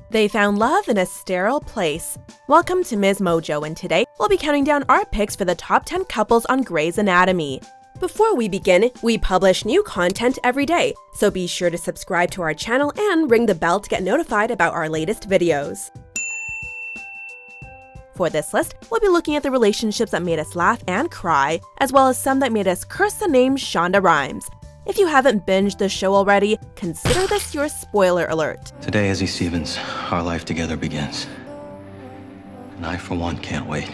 They found love in a sterile place. Welcome to MsMojo, and today we'll be counting down our picks for the top 10 couples on Grey's Anatomy. Before we begin, we publish new content every day, so be sure to subscribe to our channel and ring the bell to get notified about our latest videos. For this list, we'll be looking at the relationships that made us laugh and cry, as well as some that made us curse the name Shonda Rhimes. If you haven't binged the show already, consider this your spoiler alert. Today, Izzie Stevens, our life together begins. And I, for one, can't wait.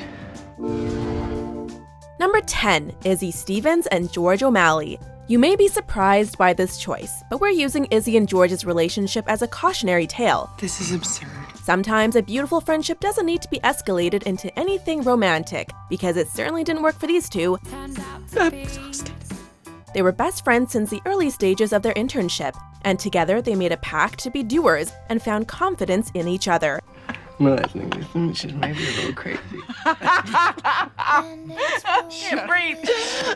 Number 10, Izzie Stevens and George O'Malley. You may be surprised by this choice, but we're using Izzie and George's relationship as a cautionary tale. This is absurd. Sometimes a beautiful friendship doesn't need to be escalated into anything romantic, because it certainly didn't work for these two. I'm exhausted. They were best friends since the early stages of their internship, and together they made a pact to be doers and found confidence in each other. Well, I think this one is maybe a little crazy. I can't breathe.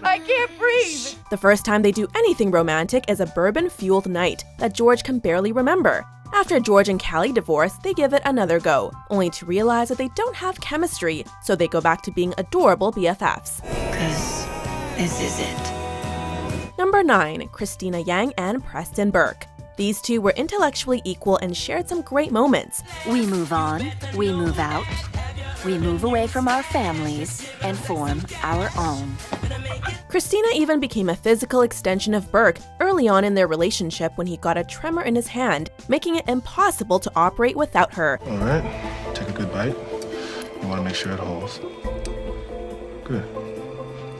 I can't breathe. The first time they do anything romantic is a bourbon-fueled night that George can barely remember. After George and Callie divorce, they give it another go, only to realize that they don't have chemistry, so they go back to being adorable BFFs. 'Cause this is it. Number 9, Cristina and Preston Burke. These two were intellectually equal and shared some great moments. We move on, we move out, we move away from our families and form our own. Cristina even became a physical extension of Burke early on in their relationship when he got a tremor in his hand, making it impossible to operate without her. All right, take a good bite. You want to make sure it holds. Good.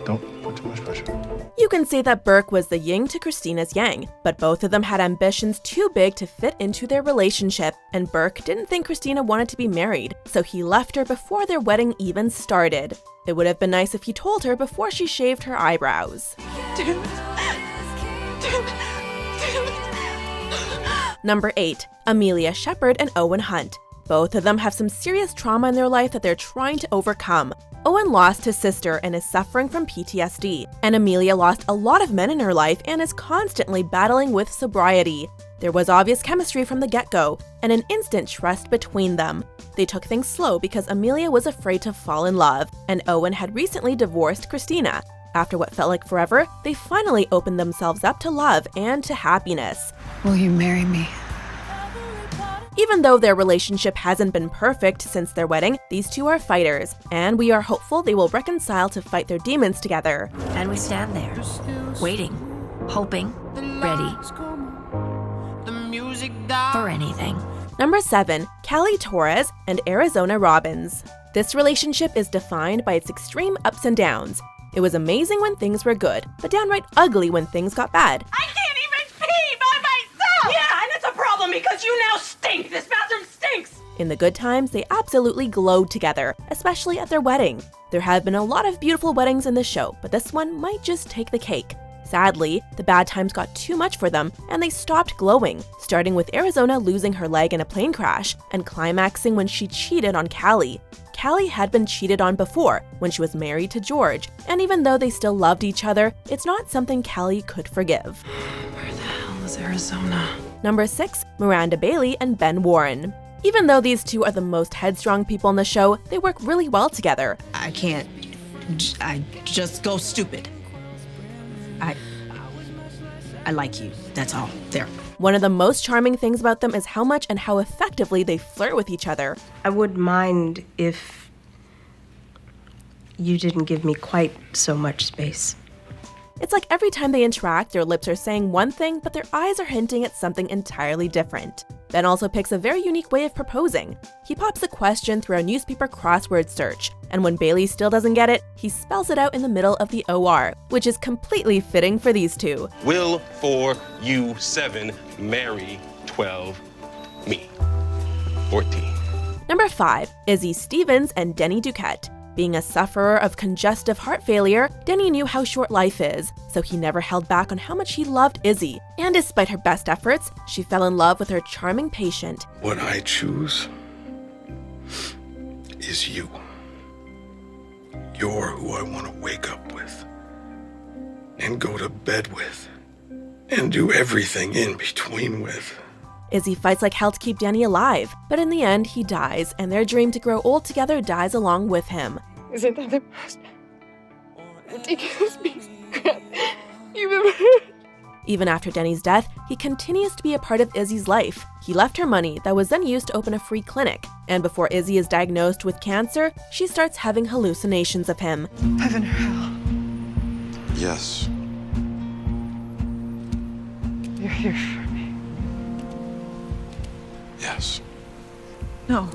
Don't put too much pressure. You can say that Burke was the yin to Cristina's yang, but both of them had ambitions too big to fit into their relationship, and Burke didn't think Cristina wanted to be married, so he left her before their wedding even started. It would have been nice if he told her before she shaved her eyebrows. Number 8, Amelia Shepherd and Owen Hunt. Both of them have some serious trauma in their life that they're trying to overcome. Owen lost his sister and is suffering from PTSD, and Amelia lost a lot of men in her life and is constantly battling with sobriety. There was obvious chemistry from the get-go, and an instant trust between them. They took things slow because Amelia was afraid to fall in love, and Owen had recently divorced Cristina. After what felt like forever, they finally opened themselves up to love and to happiness. Will you marry me? Even though their relationship hasn't been perfect since their wedding, these two are fighters, and we are hopeful they will reconcile to fight their demons together. And we stand there, waiting, hoping, ready for anything. Number 7, Callie Torres and Arizona Robbins. This relationship is defined by its extreme ups and downs. It was amazing when things were good, but downright ugly when things got bad. I can't even pee by myself! Yeah, and it's a problem because you now stink! This bathroom stinks! In the good times, they absolutely glowed together, especially at their wedding. There have been a lot of beautiful weddings in this show, but this one might just take the cake. Sadly, the bad times got too much for them, and they stopped glowing, starting with Arizona losing her leg in a plane crash, and climaxing when she cheated on Callie. Callie had been cheated on before, when she was married to George, and even though they still loved each other, it's not something Callie could forgive. Where the hell is Arizona? Number 6, Miranda Bailey and Ben Warren. Even though these two are the most headstrong people in the show, they work really well together. I can't. I just go stupid. I like you. That's all. There. One of the most charming things about them is how much and how effectively they flirt with each other. I wouldn't mind if you didn't give me quite so much space. It's like every time they interact, their lips are saying one thing, but their eyes are hinting at something entirely different. Ben also picks a very unique way of proposing. He pops a question through a newspaper crossword search, and when Bailey still doesn't get it, he spells it out in the middle of the OR, which is completely fitting for these two. Will 4 you 7 marry 12 me 14. Number 5, Izzie Stevens and Denny Duquette. Being a sufferer of congestive heart failure, Denny knew how short life is, so he never held back on how much he loved Izzie. And despite her best efforts, she fell in love with her charming patient. What I choose is you. You're who I want to wake up with, and go to bed with, and do everything in between with. Izzie fights like hell to keep Denny alive, but in the end, he dies, and their dream to grow old together dies along with him. Isn't that the most ridiculous piece of crap you've ever heard? Even after Denny's death, he continues to be a part of Izzie's life. He left her money that was then used to open a free clinic, and before Izzie is diagnosed with cancer, she starts having hallucinations of him. Heaven or hell, Yes. you're here for me. Yes. No,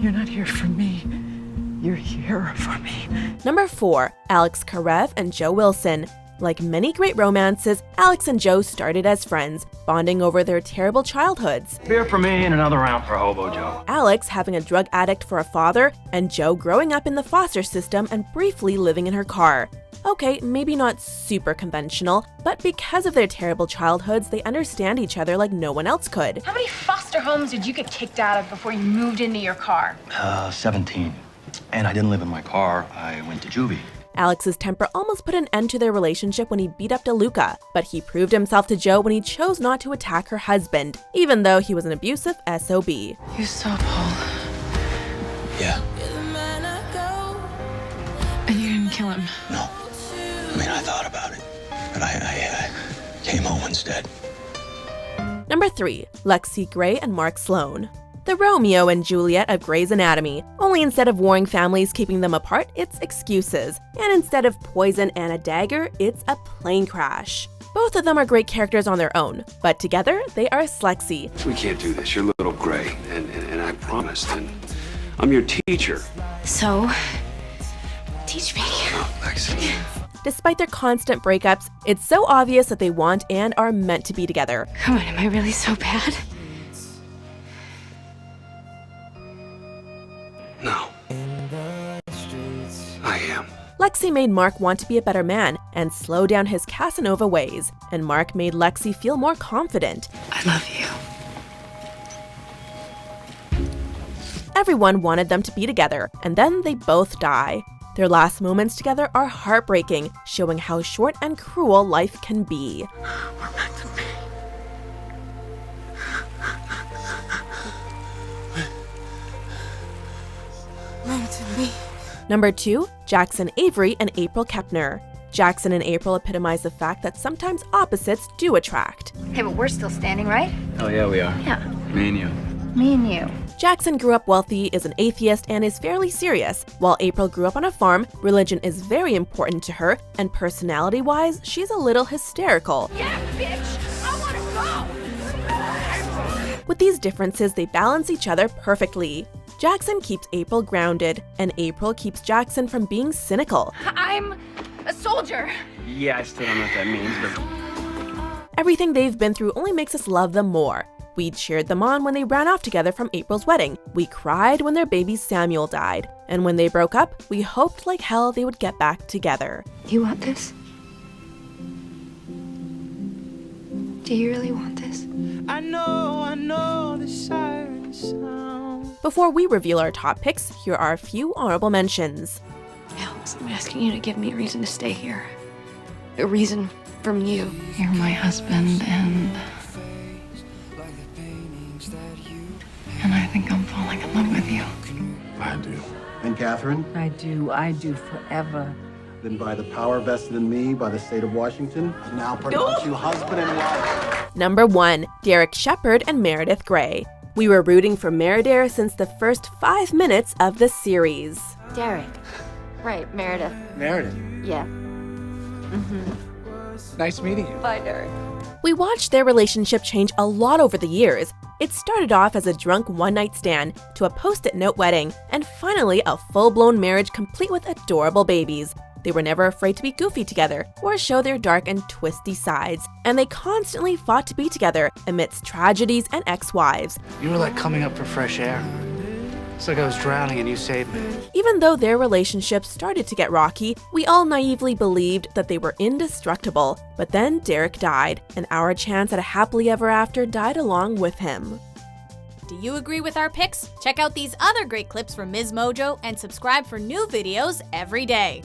you're not here for me. You're here for me. Number 4, Alex Karev and Joe Wilson. Like many great romances, Alex and Joe started as friends, bonding over their terrible childhoods. Beer for me and another round for Hobo Joe. Alex having a drug addict for a father, and Joe growing up in the foster system and briefly living in her car. Okay, maybe not super conventional, but because of their terrible childhoods, they understand each other like no one else could. How many foster homes did you get kicked out of before you moved into your car? 17. And I didn't live in my car. I went to juvie. Alex's temper almost put an end to their relationship when he beat up DeLuca, but he proved himself to Joe when he chose not to attack her husband, even though he was an abusive SOB. You saw Paul, Yeah. and you didn't kill him. No. I mean, I thought about it, but I came home instead. Number 3, Lexie Gray and Mark Sloan. The Romeo and Juliet of Grey's Anatomy, only instead of warring families keeping them apart, it's excuses. And instead of poison and a dagger, it's a plane crash. Both of them are great characters on their own, but together, they are Slexy. We can't do this. You're little Gray, and I promised, and I'm your teacher. So, teach me. Oh, Lexi. Despite their constant breakups, it's so obvious that they want and are meant to be together. Come on, am I really so bad? No. I am. Lexie made Mark want to be a better man and slow down his Casanova ways, and Mark made Lexie feel more confident. I love you. Everyone wanted them to be together, and then they both die. Their last moments together are heartbreaking, showing how short and cruel life can be. We're meant to be. Meant to be. Number 2, Jackson Avery and April Kepner. Jackson and April epitomize the fact that sometimes opposites do attract. Hey, but we're still standing, right? Oh yeah, we are. Yeah. Me and you. Me and you. Jackson grew up wealthy, is an atheist, and is fairly serious, while April grew up on a farm. Religion is very important to her, and personality-wise, she's a little hysterical. Yeah, bitch! I wanna go! With these differences, they balance each other perfectly. Jackson keeps April grounded, and April keeps Jackson from being cynical. I'm a soldier. Yeah, I still don't know what that means, but Everything they've been through only makes us love them more. We cheered them on when they ran off together from April's wedding. We cried when their baby Samuel died. And when they broke up, we hoped like hell they would get back together. Do you want this? Do you really want this? I know the siren sound. Before we reveal our top picks, here are a few honorable mentions. Alex, I'm asking you to give me a reason to stay here. A reason from you. You're my husband, and I think I'm falling in love with you. I do. And Catherine, I do forever. then by the power vested in me by the state of Washington, I now pronounce you husband and wife. Number 1, Derek Shepherd and Meredith Grey. We were rooting for Meredith since the first 5 minutes of the series. Derek. Right, Meredith. Meredith. Yeah. Nice meeting you. Bye, Derek. We watched their relationship change a lot over the years. It started off as a drunk one-night stand, to a post-it note wedding, and finally a full-blown marriage complete with adorable babies. They were never afraid to be goofy together or show their dark and twisty sides, and they constantly fought to be together amidst tragedies and ex-wives. You were like coming up for fresh air. It's like I was drowning and you saved me. Even though their relationship started to get rocky, we all naively believed that they were indestructible. But then Derek died, and our chance at a happily ever after died along with him. Do you agree with our picks? Check out these other great clips from MsMojo and subscribe for new videos every day.